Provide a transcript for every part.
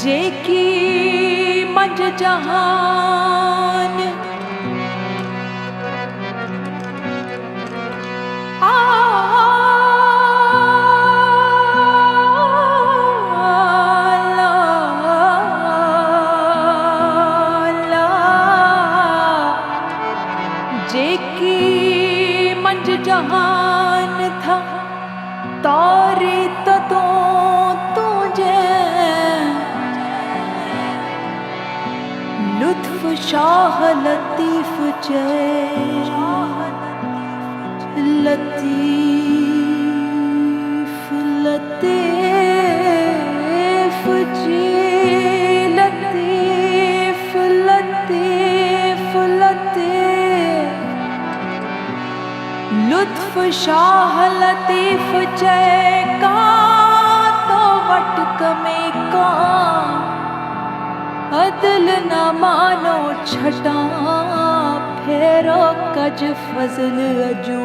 जेकी मंझ जहान जेकी मंझ जहान था तारे तो तुझे लुत्फ शाह लतीफ लतीफ लतीफ लतीफ लतीफ लतीफ लुत्फ शाह लतीफ का तो वटक में का अदल न मानो छटा फेरो कज फजल अजू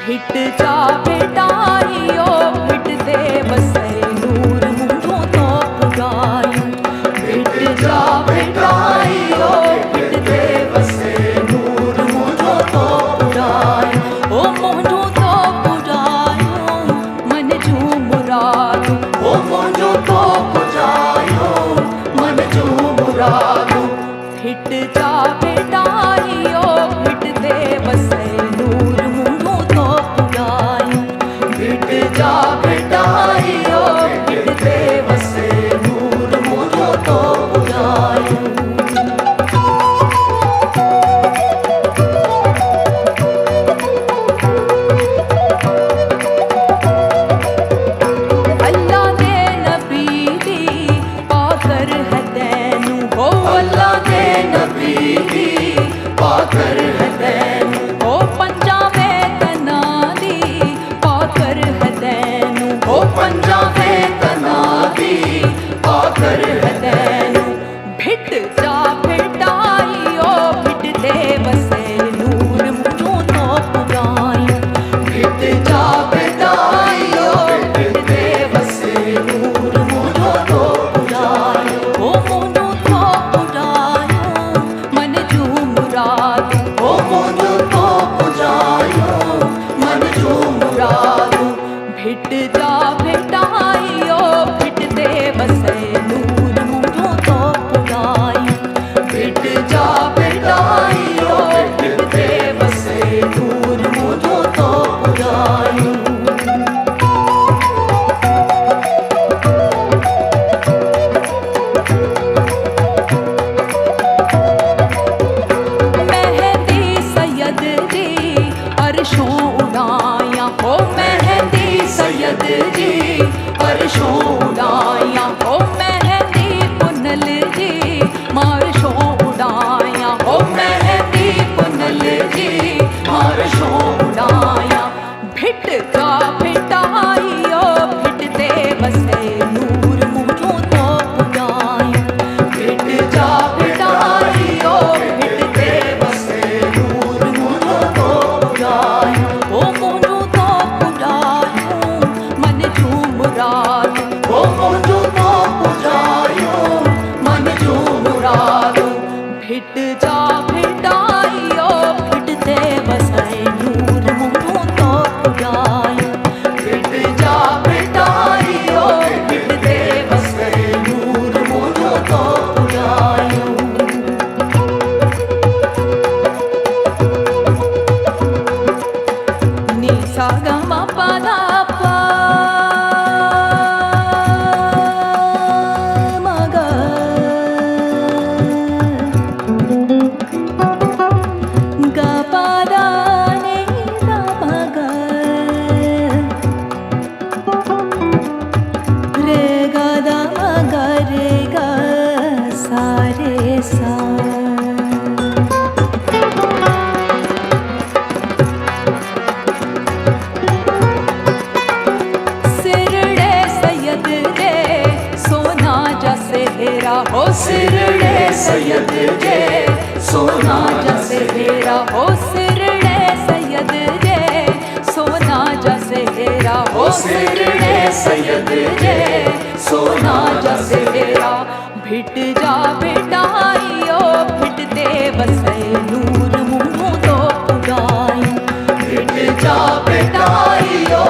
फिट जा बेटाइयो फिट दे बसे नूर मुंडों तो पुराई फिट जा बेटाइयो फिट दे बसे नूर मुंडों तो पुराई ओ मुंडों तो पुरायो मन जू मुराद ओ मुंडों तो फिट जा बेटाइयो फिट दे बसे नूर मुंडों तो पुराई फिट जा बेटाइयो फिट दे बसे नूर मुंडों तो पुराई पाकर हदैन ओ पंजाबे तना दी पाकर हदैन ओ पंजाबे तना दी पाकर हदैन भिट जा बेटाइयो भिट दे बसे नूर मुंडों तो पुराई भिट जा बेटाइयो भिट दे बसे नूर मुंडों तो पुराई ओ मुंडों तो पुरायो मन जू मुराद ओ मुंडों तो पुरायो मन जू मुराद भिट जा बेटाइयो भिट दे बसे नूर मुंडों तो पुराई भिट जा बेटाइयो भिट दे बसे नूर मुंडों तो पुराई अरशों उड़ाया हो मेहंदी सैयद जी अरशों उड़ाया हो मेहंदी पुनल जी मारशों उड़ाया हो मेहंदी पुनल जी मारशों उड़ाया भिट जा बेटाइयो भिट दे बसे नूर मुंडों तो पुराई भिट जा बेटाइयो भिट दे बसे नूर मुंडों तो ओ मुंडों तो पुरायो मन जू मुराद ओ मुंडों तो पुरायो मन जू मुराद भिट जा बेटाइयो भिट दे बसे नूर मुंडों तो पुराई भिट जा बेटाइयो भिट दे बसे नूर मुंडों तो पुरायो सा गा मा पा दा पा मा गा हो सिरड़े सैयद जे सोना जैसे हेरा हो सिरड़े सैयद जे सोना जैसे हेरा हो सिरड़े सैयद जे सोना जैसे हेरा भिट जा बेटाइयो भिट दे बसे नूर मुँह तो खुदाई भिट जा बेटाइयो